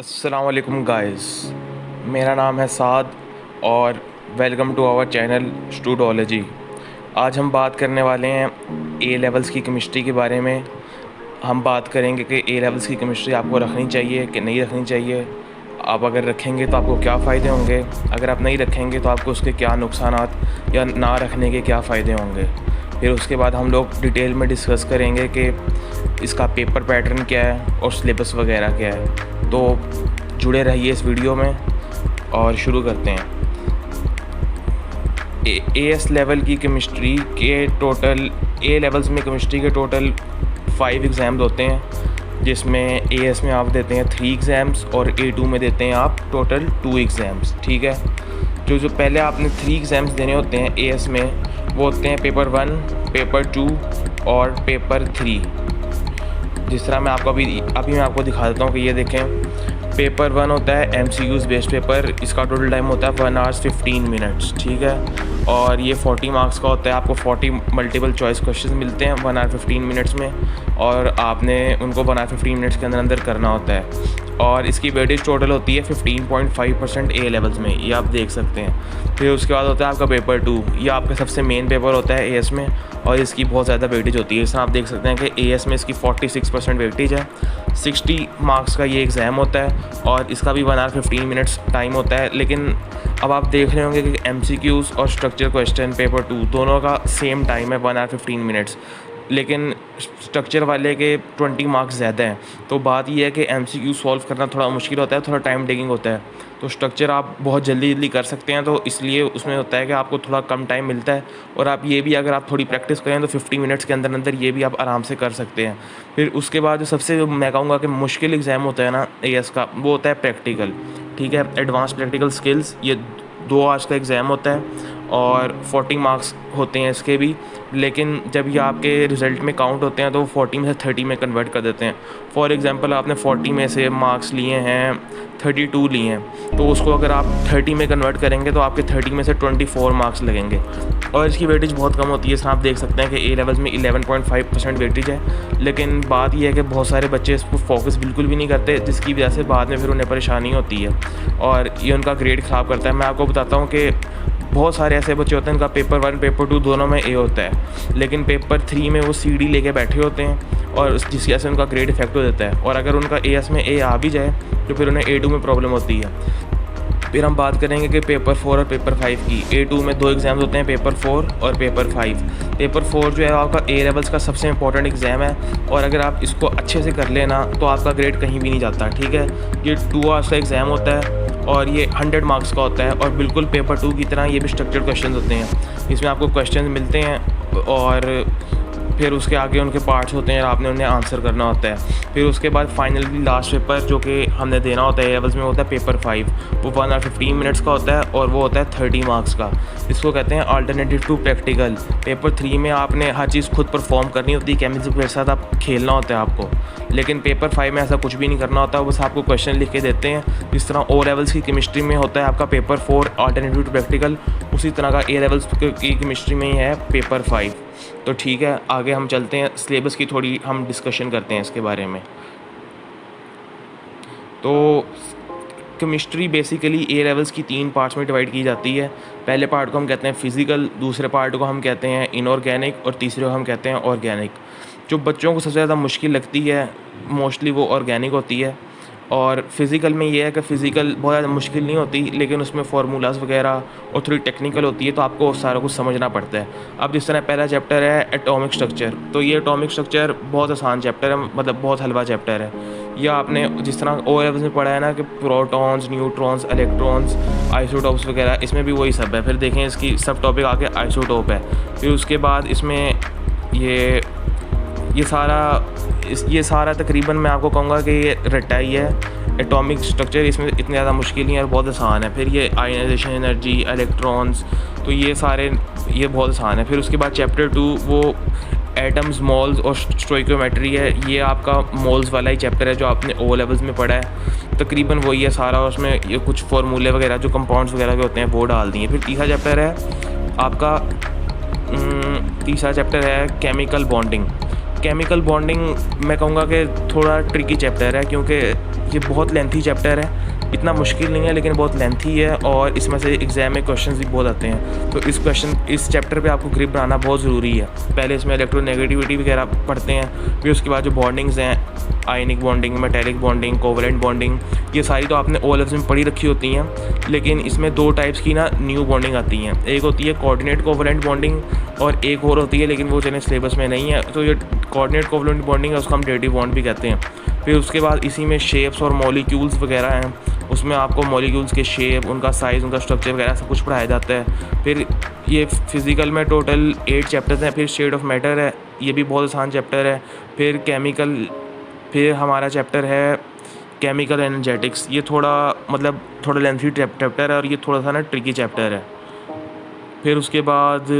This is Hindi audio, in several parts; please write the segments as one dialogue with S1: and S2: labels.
S1: अस्सलाम वालेकुम गाइस, मेरा नाम है साद और वेलकम टू आवर चैनल स्टूडोलॉजी। आज हम बात करने वाले हैं ए लेवल्स की केमिस्ट्री के बारे में। हम बात करेंगे कि ए लेवल्स की केमिस्ट्री आपको रखनी चाहिए कि नहीं रखनी चाहिए। आप अगर रखेंगे तो आपको क्या फ़ायदे होंगे, अगर आप नहीं रखेंगे तो आपको उसके क्या नुकसानात या ना रखने के क्या फ़ायदे होंगे। फिर उसके बाद हम लोग डिटेल में डिस्कस करेंगे कि इसका पेपर पैटर्न क्या है और सिलेबस वगैरह क्या है। तो जुड़े रहिए इस वीडियो में और शुरू करते हैं। एएस लेवल की केमिस्ट्री के टोटल ए लेवल्स में केमिस्ट्री के टोटल 5 एग्ज़ाम्स होते हैं, जिसमें एएस में आप देते हैं 3 एग्ज़ाम्स और A2 में देते हैं आप टोटल 2 एग्ज़ाम्स। ठीक है, जो पहले आपने 3 एग्ज़ाम्स देने होते हैं एएस में, वो होते हैं पेपर 1, पेपर 2 और पेपर 3। जिस तरह मैं आपको अभी मैं आपको दिखा देता हूँ कि ये देखें। पेपर 1 होता है MCQs बेस्ड पेपर, इसका टोटल टाइम होता है 1 आवर्स 15 मिनट्स। ठीक है, और ये 40 मार्क्स का होता है। आपको 40 मल्टीपल चॉइस क्वेश्चन मिलते हैं 1 आवर 15 मिनट्स में, और आपने उनको 1 आवर 15 मिनट्स के अंदर करना होता है। और इसकी वेटेज टोटल होती है 15.5% ए लेवल्स में, ये आप देख सकते हैं। फिर उसके बाद होता है आपका पेपर 2, ये आपका सबसे मेन पेपर होता है एएस में, और इसकी बहुत ज़्यादा वेटेज होती है। इसमें आप देख सकते हैं कि एएस में इसकी 46% वेटेज है। 60 मार्क्स का ये एग्ज़ाम होता है और इसका भी 1 आवर 15 मिनट्स टाइम होता है। लेकिन अब आप देख रहे होंगे कि MCQs और स्ट्रक्चर क्वेश्चन पेपर 2 दोनों का सेम टाइम है 1 आवर 15 मिनट्स, लेकिन स्ट्रक्चर वाले के 20 मार्क्स ज़्यादा हैं। तो बात यह है कि MCQ सॉल्व करना थोड़ा मुश्किल होता है, थोड़ा टाइम टेकिंग होता है। तो स्ट्रक्चर आप बहुत जल्दी कर सकते हैं, तो इसलिए उसमें होता है कि आपको थोड़ा कम टाइम मिलता है। और आप ये भी अगर आप थोड़ी प्रैक्टिस करें तो 50 मिनट्स के अंदर ये भी आप आराम से कर सकते हैं। फिर उसके बाद जो सबसे मैं कहूँगा कि मुश्किल एग्ज़ाम होता है ना एएस का, वो होता है प्रैक्टिकल। ठीक है, एडवांस प्रैक्टिकल स्किल्स, ये 2 आवर्स का एग्ज़ाम होता है और 40 मार्क्स होते हैं इसके भी। लेकिन जब ये आपके रिज़ल्ट में काउंट होते हैं तो 40 में से 30 में कन्वर्ट कर देते हैं। फॉर एग्ज़ाम्पल, आपने 40 में से मार्क्स लिए हैं 32 लिए हैं, तो उसको अगर आप 30 में कन्वर्ट करेंगे तो आपके 30 में से 24 मार्क्स लगेंगे। और इसकी वेटेज बहुत कम होती है। इसमें आप देख सकते हैं कि ए लेवल्स में 11.5% वेटेज है। लेकिन बात यह है कि बहुत सारे बच्चे इस पर फोकस बिल्कुल भी नहीं करते, जिसकी वजह से बाद में फिर उन्हें परेशानी होती है और ये उनका ग्रेड ख़राब करता है। मैं आपको बताता हूँ कि बहुत सारे ऐसे बच्चे होते हैं इनका पेपर 1 पेपर 2 दोनों में ए होता है, लेकिन पेपर 3 में वो CD लेके बैठे होते हैं और जिसकी वजह से उनका ग्रेड इफेक्ट हो जाता है। और अगर उनका एएस में ए आ भी जाए तो फिर उन्हें A2 में प्रॉब्लम होती है। फिर हम बात करेंगे कि पेपर 4 और पेपर 5 की। A2 में 2 एग्ज़ाम्स होते हैं, पेपर 4 और पेपर 5। पेपर 4 जो है आपका ए लेवल्स का सबसे इंपॉर्टेंट एग्ज़ाम है, और अगर आप इसको अच्छे से कर लेना तो आपका ग्रेड कहीं भी नहीं जाता। ठीक है, ये 2 आवर्स का एग्ज़ाम होता है और ये 100 मार्क्स का होता है, और बिल्कुल पेपर 2 की तरह ये भी स्ट्रक्चर्ड क्वेश्चन होते हैं। इसमें आपको क्वेश्चन मिलते हैं और फिर उसके आगे उनके पार्ट्स होते हैं और आपने उन्हें आंसर करना होता है। फिर उसके बाद फाइनली लास्ट पेपर जो कि हमने देना होता है ए लेवल्स में, होता है पेपर 5। वो 1 आवर 15 मिनट्स का होता है और वो होता है 30 मार्क्स का। इसको कहते हैं अल्टरनेटिव टू प्रैक्टिकल। पेपर 3 में आपने हर चीज़ खुद परफॉर्म करनी होती है, केमिस्ट्री के साथ आप खेलना होता है आपको। लेकिन पेपर 5 में ऐसा कुछ भी नहीं करना होता, बस आपको क्वेश्चन लिख के देते हैं। जिस तरह ओ लेवल्स की केमिस्ट्री में होता है आपका पेपर 4 अल्टरनेटिव टू प्रैक्टिकल, उसी तरह का ए लेवल्स की केमिस्ट्री में ही है पेपर 5। तो ठीक है, आगे हम चलते हैं, सिलेबस की थोड़ी हम डिस्कशन करते हैं इसके बारे में। तो केमिस्ट्री बेसिकली ए लेवल्स की 3 पार्ट्स में डिवाइड की जाती है। पहले पार्ट को हम कहते हैं फिज़िकल, दूसरे पार्ट को हम कहते हैं इनऑर्गेनिक और तीसरे को हम कहते हैं ऑर्गेनिक। जो बच्चों को सबसे ज़्यादा मुश्किल लगती है मोस्टली वो ऑर्गेनिक होती है। और फिज़िकल में ये है कि फ़िज़िकल बहुत ज़्यादा मुश्किल नहीं होती, लेकिन उसमें फार्मूलाज वगैरह और थोड़ी टेक्निकल होती है, तो आपको सारा कुछ समझना पड़ता है। अब जिस तरह पहला चैप्टर है एटॉमिक स्ट्रक्चर, तो ये एटॉमिक स्ट्रक्चर बहुत आसान चैप्टर है, मतलब बहुत हलवा चैप्टर है। यह आपने जिस तरह ओ लेवल्स में पढ़ा है ना कि प्रोटॉन्स, न्यूट्रॉन्स, इलेक्ट्रॉन्स, आइसोटॉप्स वगैरह, इसमें भी वही सब है। फिर देखें इसकी सब टॉपिक आके आइसोटॉप है। फिर उसके बाद इसमें ये सारा तकरीबन मैं आपको कहूँगा कि ये रट्टा ही है। एटॉमिक स्ट्रक्चर इसमें इतने ज़्यादा मुश्किल नहीं है और बहुत आसान है। फिर ये आयनाइजेशन एनर्जी, इलेक्ट्रॉन्स, तो ये बहुत आसान है। फिर उसके बाद चैप्टर 2 वो एटम्स, मोल्स और स्टोइकोमेट्री है। ये आपका मोल्स वाला ही चैप्टर है जो आपने ओ लेवल्स में पढ़ा है, तकरीबन वही है सारा। उसमें ये कुछ फार्मूले वगैरह जो कंपाउंड्स वगैरह के होते हैं वो डाल दिए। फिर तीसरा चैप्टर है आपका केमिकल बॉन्डिंग। केमिकल बॉन्डिंग मैं कहूँगा कि थोड़ा ट्रिकी चैप्टर है, क्योंकि ये बहुत लेंथी चैप्टर है। इतना मुश्किल नहीं है लेकिन बहुत लेंथी है, और इसमें से एग्ज़ाम में क्वेश्चंस भी बहुत आते हैं। तो इस चैप्टर पे आपको ग्रिप बनाना बहुत ज़रूरी है। पहले इसमें इलेक्ट्रोनेगेटिविटी वगैरह पढ़ते हैं, फिर उसके बाद जो बॉन्डिंग्स हैं, ionic bonding, metallic bonding, covalent bonding, ये सारी तो आपने ओ लेवल्स में पढ़ी रखी होती हैं। लेकिन इसमें 2 टाइप्स की ना न्यू बॉन्डिंग आती हैं। एक होती है कोऑर्डिनेट कोवलेंट बॉन्डिंग, और एक और होती है लेकिन वो चले सिलेबस में नहीं है। तो ये कोऑर्डिनेट कोवलेंट बॉन्डिंग है, उसको हम डेटिव बॉन्ड भी कहते हैं। फिर उसके बाद इसी में शेप्स और मॉलिक्यूल्स वगैरह हैं, उसमें आपको मॉलिक्यूल्स के शेप, उनका साइज़, उनका स्ट्रक्चर वगैरह सब कुछ पढ़ाया जाता है। फिर ये फिज़िकल में टोटल 8 चैप्टर्स हैं। फिर शेड ऑफ मैटर है, ये भी बहुत आसान चैप्टर है। फिर हमारा चैप्टर है केमिकल एनर्जेटिक्स, ये थोड़ा लेंथी चैप्टर है, और ये थोड़ा सा ना ट्रिकी चैप्टर है। फिर उसके बाद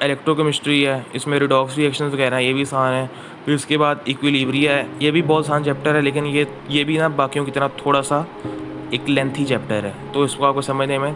S1: इलेक्ट्रोकेमिस्ट्री है, इसमें रिडॉक्स रिएक्शंस वगैरह ये भी आसान है। फिर उसके बाद इक्विलिब्रिया है, ये भी बहुत आसान चैप्टर है, लेकिन ये भी ना बाकियों की तरह थोड़ा सा एक लेंथी चैप्टर है, तो इसको आपको समझने में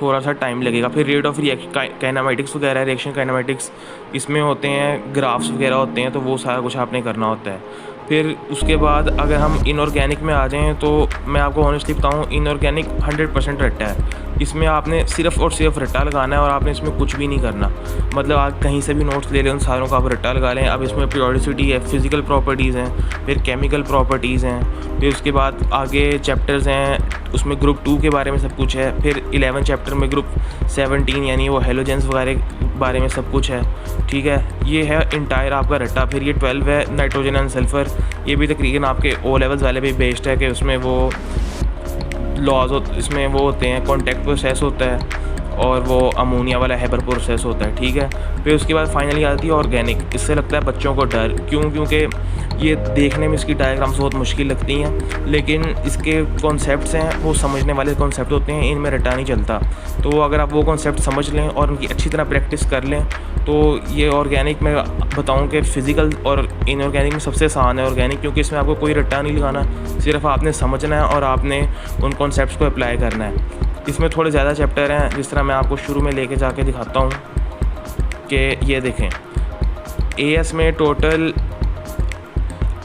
S1: थोड़ा सा टाइम लगेगा। फिर रेट ऑफ रिएक्शन काइनेमेटिक्स वगैरह, रिएक्शन काइनेमेटिक्स, इसमें होते हैं ग्राफ्स वगैरह होते हैं, तो वो सारा कुछ आपने करना होता है। फिर उसके बाद अगर हम इनऑर्गेनिक में आ जाएँ, तो मैं आपको ऑनेस्टली बताऊँ, इनऑर्गेनिक 100% रट्टा है। इसमें आपने सिर्फ़ और सिर्फ रट्टा लगाना है, और आपने इसमें कुछ भी नहीं करना। मतलब आप कहीं से भी नोट्स ले लें, उन सारों का आप रट्टा लगा लें। अब इसमें पीरियोडिसिटी है, फिज़िकल प्रॉपर्टीज़ हैं, फिर केमिकल प्रॉपर्टीज़ हैं, फिर उसके बाद आगे चैप्टर्स हैं, उसमें ग्रुप 2 के बारे में सब कुछ है। फिर 11 चैप्टर में ग्रुप 17 यानी वो हेलोजेंस वगैरह के बारे में सब कुछ है। ठीक है, ये है इंटायर आपका रट्टा। फिर ये 12 है नाइट्रोजन एंड सल्फ़र, ये भी तकरीबन आपके ओ लेवल्स वाले भी बेस्ड है कि उसमें वो लॉज इसमें वो होते हैं, कॉन्टैक्ट प्रोसेस होता है, और वो अमोनिया वाला हेबर प्रोसेस होता है। ठीक है, फिर उसके बाद फाइनली आती है ऑर्गेनिक। इससे लगता है बच्चों को डर, क्योंकि ये देखने में इसकी डायग्राम्स बहुत मुश्किल लगती हैं, लेकिन इसके कॉन्सेप्ट्स हैं वो समझने वाले कॉन्सेप्ट होते हैं, इनमें रट्टा नहीं चलता। तो अगर आप वो कॉन्सेप्ट समझ लें और उनकी अच्छी तरह प्रैक्टिस कर लें, तो ये ऑर्गेनिक में बताऊं कि फ़िज़िकल और इनऑर्गेनिक में सबसे आसान है ऑर्गेनिक, क्योंकि इसमें आपको कोई रट्टा नहीं लगाना, सिर्फ आपने समझना है और आपने उन कॉन्सेप्ट्स को अप्लाई करना है। इसमें थोड़े ज़्यादा चैप्टर हैं, जिस तरह मैं आपको शुरू में लेके जाके दिखाता हूँ कि ये देखें, एएस में टोटल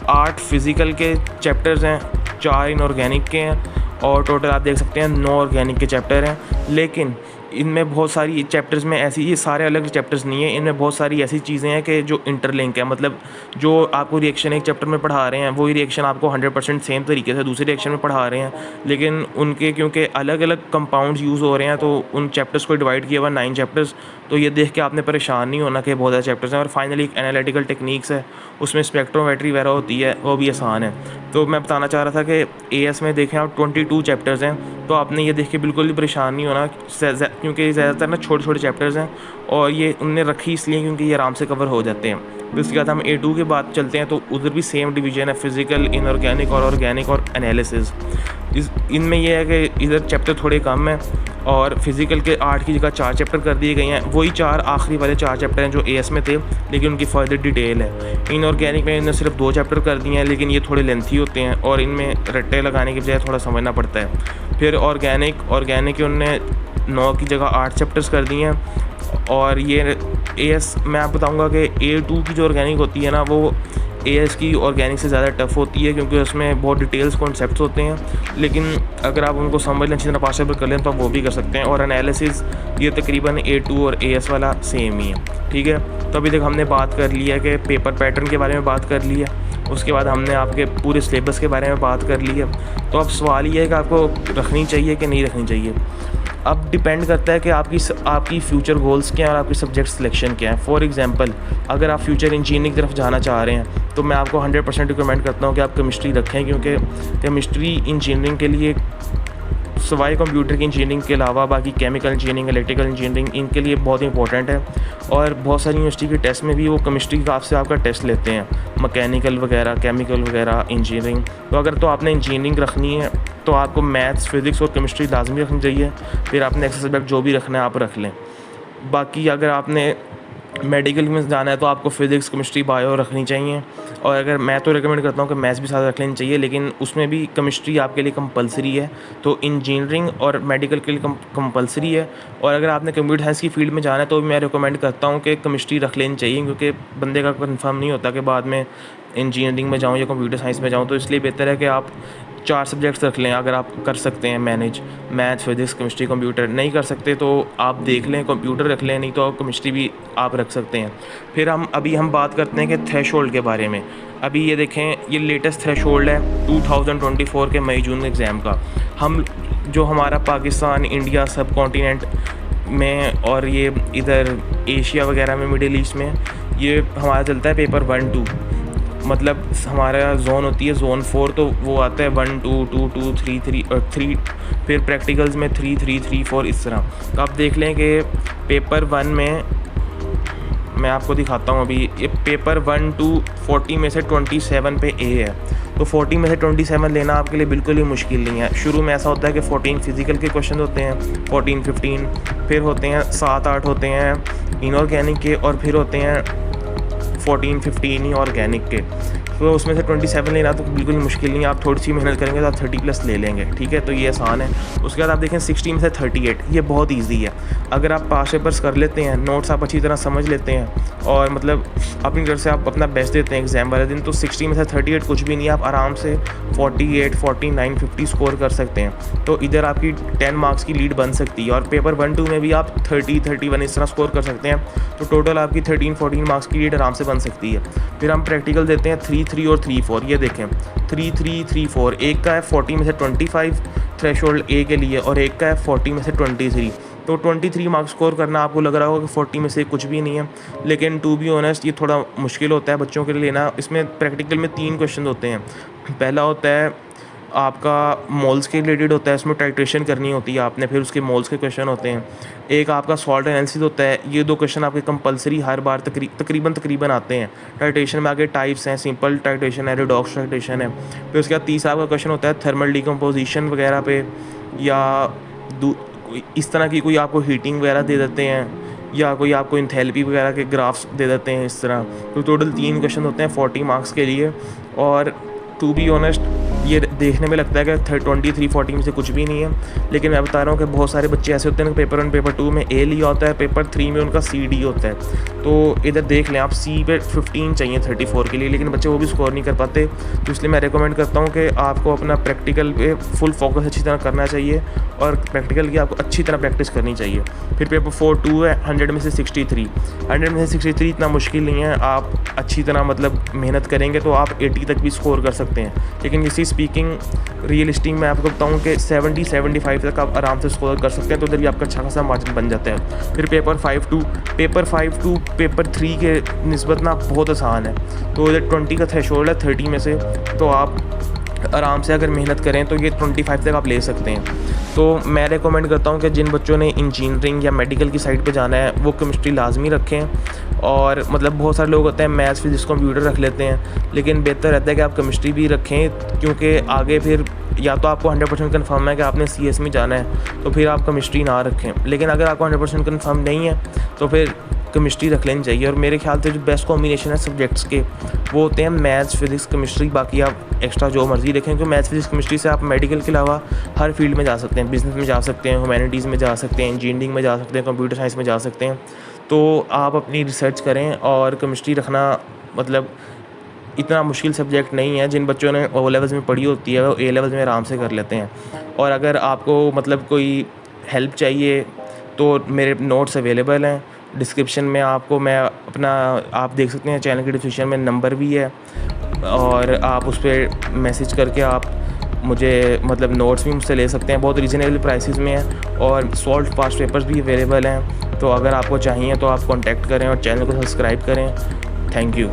S1: 8 फिज़िकल के चैप्टर्स हैं, 4 इनऑर्गेनिक के हैं, और टोटल आप देख सकते हैं 9 ऑर्गेनिक के चैप्टर हैं। लेकिन इनमें बहुत सारी चैप्टर्स में ऐसी, ये सारे अलग चैप्टर्स नहीं है, इनमें बहुत सारी ऐसी चीज़ें हैं कि जो इंटरलिंक है। मतलब जो आपको रिएक्शन एक चैप्टर में पढ़ा रहे हैं, वही रिएक्शन आपको 100% सेम तरीके से दूसरे रिएक्शन में पढ़ा रहे हैं, लेकिन उनके क्योंकि अलग अलग कंपाउंड्स यूज़ हो रहे हैं, तो उन चैप्टर्स को डिवाइड किया हुआ 9 चैप्टर्स। तो ये देख के आपने परेशान नहीं होना कि बहुत ज़्यादा चैप्टर्स हैं। और फाइनली एक एनालिटिकल टेक्निक्स है, उसमें स्पेक्ट्रोमेट्री वगैरह होती है, वो भी आसान है। तो मैं बताना चाह रहा था कि एएस में देखें आप 22 चैप्टर्स हैं, तो आपने ये देख के बिल्कुल भी परेशान नहीं होना, क्योंकि ज़्यादातर ना छोटे छोटे चैप्टर्स हैं, और ये उनने रखी इसलिए क्योंकि ये आराम से कवर हो जाते हैं। तो इसके बाद हम A2 के बाद चलते हैं, तो उधर भी सेम डिवीज़न है, फिज़िकल, इनऑर्गेनिक और ऑर्गेनिक और एनालिसिस। इनमें यह है कि इधर चैप्टर थोड़े कम हैं, और फिज़िकल के 8 की जगह 4 चैप्टर कर दिए गए हैं। वही 4 आखिरी वाले 4 चैप्टर हैं जो एएस में थे, लेकिन उनकी फर्दर डिटेल है। इनऑर्गेनिक में इन्होंने सिर्फ 2 चैप्टर कर दिए हैं, लेकिन ये थोड़े लेंथी होते हैं, और इनमें रट्टे लगाने की बजाय थोड़ा समझना पड़ता है। फिर ऑर्गेनिक के उनने 9 की जगह 8 चैप्टर्स कर दिए हैं। और ये एएस मैं आप बताऊंगा कि A2 की जो ऑर्गेनिक होती है ना, वो एएस की ऑर्गेनिक से ज़्यादा टफ होती है, क्योंकि उसमें बहुत डिटेल्स कॉन्सेप्ट्स होते हैं, लेकिन अगर आप उनको समझ लें, अच्छी तरह पॉसिबल कर लें, तो आप वो भी कर सकते हैं। और एनालिसिस ये तकरीबन A2 और एएस वाला सेम ही है। ठीक है, तो अभी तक हमने बात कर ली है कि पेपर पैटर्न के बारे में बात कर ली है, उसके बाद हमने आपके पूरे सिलेबस के बारे में बात कर ली है। तो अब सवाल ये है कि आपको रखनी चाहिए कि नहीं रखनी चाहिए। अब डिपेंड करता है कि आपकी फ़्यूचर गोल्स क्या हैं और आपकी सब्जेक्ट सिलेक्शन क्या है। फॉर एग्जांपल, अगर आप फ्यूचर इंजीनियरिंग की तरफ जाना चाह रहे हैं, तो मैं आपको 100% रिकमेंड करता हूँ कि आप केमिस्ट्री रखें, क्योंकि केमिस्ट्री इंजीनियरिंग के लिए सवाए कंप्यूटर की इंजीनियरिंग के अलावा बाकी केमिकल इंजीनियरिंग, इलेक्ट्रिकल इंजीनियरिंग, इनके लिए बहुत इंपॉर्टेंट है। और बहुत सारी यूनिवर्सिटी के टेस्ट में भी वो केमिस्ट्री का आपसे आपका टेस्ट लेते हैं, मैकेनिकल वगैरह, केमिकल वगैरह, इंजीनियरिंग। तो अगर तो आपने इंजीनियरिंग रखनी है, तो आपको मैथ्स, फिज़िक्स और केमिस्ट्री लाजमी रखनी चाहिए। फिर आपने एक्स्ट्रा सब्जेक्ट जो भी रखना है आप रख लें। बाकी अगर आपने मेडिकल में जाना है, तो आपको फ़िज़िक्स, केमिस्ट्री, बायो रखनी चाहिए। और अगर मैं तो रिकमेंड करता हूँ कि मैथ्स भी साथ रख लेनी चाहिए, लेकिन उसमें भी केमिस्ट्री आपके लिए कंपलसरी है। तो इंजीनियरिंग और मेडिकल के लिए कंपलसरी है। और अगर आपने कंप्यूटर साइंस की फील्ड में जाना है तो मैं रिकमेंड करता हूँ कि केमिस्ट्री रख लेनी चाहिए, क्योंकि बंदे का कंफर्म नहीं होता कि बाद में इंजीनियरिंग में जाऊँ या कंप्यूटर साइंस में जाऊँ। तो इसलिए बेहतर है कि आप 4 सब्जेक्ट्स रख लें। अगर आप कर सकते हैं manage maths, physics, chemistry, computer, नहीं कर सकते तो आप देख लें कंप्यूटर रख लें, नहीं तो केमिस्ट्री भी आप रख सकते हैं। फिर हम बात करते हैं कि थ्रेशोल्ड के बारे में। अभी ये देखें, ये लेटेस्ट थ्रेशोल्ड है 2024 के मई जून एग्ज़ाम का। जो हमारा पाकिस्तान, इंडिया, सब कॉन्टिनेंट में और ये इधर एशिया वगैरह में, मिडिल ईस्ट में, ये हमारा चलता है पेपर 1, 2, मतलब हमारा जोन होती है जोन 4, तो वो आता है 1, 2, 2, 2, 3, 3 और 3, फिर प्रैक्टिकल्स में 3, 3, 3, 4 इस तरह। तो आप देख लें कि पेपर 1 में मैं आपको दिखाता हूँ अभी, ये पेपर 1, 2 40 में से 27 पे ए है। तो 40 में से 27 लेना आपके लिए बिल्कुल ही मुश्किल नहीं है। शुरू में ऐसा होता है कि 14 फिज़िकल के क्वेश्चन होते हैं, 14, 15, फिर होते हैं 7, 8 होते हैं इनऑर्गेनिक के, और फिर होते हैं 14, 15 ही ऑर्गेनिक के। तो उसमें से 27 लेना तो बिल्कुल मुश्किल नहीं है। आप थोड़ी सी मेहनत करेंगे तो आप 30+ ले लेंगे, ठीक है। तो ये आसान है। उसके बाद आप देखें 60 में से 38, ये बहुत इजी है। अगर आप पास पेपर्स कर लेते हैं, नोट्स आप अच्छी तरह समझ लेते हैं और मतलब अपनी तरफ से आप अपना बेस्ट देते हैं एग्ज़ाम वाले दिन, तो 60 में से 38 कुछ भी नहीं है। आप आराम से 48, 49, 50 स्कोर कर सकते हैं। तो इधर आपकी 10 मार्क्स की लीड बन सकती है। और पेपर 1, 2 में भी आप 30, 31 इस तरह स्कोर कर सकते हैं। तो टोटल आपकी 13, 14 मार्क्स की लीड आराम से बन सकती है। फिर हम प्रैक्टिकल देते हैं 3, 3 और 3, 4। ये देखें 3, 3, 3, 4, एक का है 40 में से 25 थ्रेशोल्ड ए के लिए, और एक का है 40 में से 23। तो 23 मार्क्स स्कोर करना आपको लग रहा होगा कि 40 में से कुछ भी नहीं है, लेकिन टू बी ऑनेस्ट ये थोड़ा मुश्किल होता है बच्चों के लिए लेना। इसमें प्रैक्टिकल में 3 क्वेश्चन होते हैं। पहला होता है आपका मोल्स के रिलेटेड होता है, इसमें टाइट्रेशन करनी होती है आपने, फिर उसके मोल्स के क्वेश्चन होते हैं। एक आपका सॉल्ट एनालिसिस होता है। ये 2 क्वेश्चन आपके कंपलसरी हर बार तकरीबन आते हैं। टाइट्रेशन में आगे टाइप्स हैं, सिंपल टाइट्रेशन है, रिडॉक्स टाइट्रेशन है। फिर उसके बाद तीसरा आपका क्वेश्चन होता है थर्मल डिकम्पोजिशन वगैरह पे, या इस तरह की कोई आपको हीटिंग वगैरह दे देते हैं, या कोई आपको इंथैल्पी वगैरह के ग्राफ्स दे देते हैं इस तरह। तो टोटल 3 क्वेश्चन होते हैं 40 मार्क्स के लिए। और टू बी ऑनेस्ट ये देखने में लगता है कि 23, 40 में से कुछ भी नहीं है, लेकिन मैं बता रहा हूँ कि बहुत सारे बच्चे ऐसे होते हैं कि पेपर 1, पेपर 2 में ए लिया होता है, पेपर 3 में उनका CD होता है। तो इधर देख लें आप, C पे 15 चाहिए 34 के लिए, लेकिन बच्चे वो भी स्कोर नहीं कर पाते। तो इसलिए मैं रिकमेंड करता हूँ कि आपको अपना प्रैक्टिकल पे फुल फोकस अच्छी तरह करना चाहिए, और प्रैक्टिकल की आपको अच्छी तरह प्रैक्टिस करनी चाहिए। फिर पेपर 4, 2 है 100 में से 63। 100 में से 63 इतना मुश्किल नहीं है। आप अच्छी तरह मतलब मेहनत करेंगे तो आप 80 तक भी स्कोर कर सकते हैं। लेकिन इसी स्पीकिंग रियलिस्टिक मैं आपको बताऊं कि 70, 75 तक आप आराम से स्कोर कर सकते हैं। तो उधर भी आपका अच्छा खासा मार्जिन बन जाता है। फिर पेपर 5, 2 पेपर 3 के निस्बत ना बहुत आसान है। तो इधर 20 का थ्रेशोल्ड है 30 में से, तो आप आराम से अगर मेहनत करें तो ये 25 तक आप ले सकते हैं। तो मैं रेकमेंड करता हूँ कि जिन बच्चों ने इंजीनियरिंग या मेडिकल की साइड पे जाना है वो केमिस्ट्री लाजमी रखें। और मतलब बहुत सारे लोग होते हैं मैथ्स, फिजिक्स, कंप्यूटर रख लेते हैं, लेकिन बेहतर रहता है कि आप केमिस्ट्री भी रखें, क्योंकि आगे फिर या तो आपको 100% कन्फर्म है कि आपने CS में जाना है तो फिर आप केमिस्ट्री ना रखें। लेकिन अगर आपको 100% कन्फर्म नहीं है तो फिर केमिस्ट्री रख लेनी चाहिए। और मेरे ख्याल से जो बेस्ट कॉम्बिनेशन है सब्जेक्ट्स के वो होते हैं मैथ्स, फिजिक्स, केमिस्ट्री। बाकी आप एक्स्ट्रा जो मर्जी रखें, क्योंकि मैथ्स, फिजिक्स, केमिस्ट्री से आप मेडिकल के अलावा हर फील्ड में जा सकते हैं। बिजनेस में जा सकते हैं, ह्यूमैनिटीज़ में जा सकते हैं, इंजीनियरिंग में जा सकते हैं, कंप्यूटर साइंस में जा सकते हैं। तो आप अपनी रिसर्च करें, और केमिस्ट्री रखना मतलब इतना मुश्किल सब्जेक्ट नहीं है। जिन बच्चों ने O लेवल्स में पढ़ी होती है वो A लेवल्स में आराम से कर लेते हैं। और अगर आपको मतलब कोई हेल्प चाहिए तो मेरे नोट्स अवेलेबल हैं डिस्क्रिप्शन में। आपको मैं अपना आप देख सकते हैं चैनल के डिस्क्रिप्शन में नंबर भी है, और आप उस पर मैसेज करके आप मुझे मतलब नोट्स भी मुझसे ले सकते हैं। बहुत रीज़नेबल प्राइसेस में है, और सॉल्व पास्ट पेपर्स भी अवेलेबल हैं। तो अगर आपको चाहिए तो आप कांटेक्ट करें और चैनल को सब्सक्राइब करें। Thank you.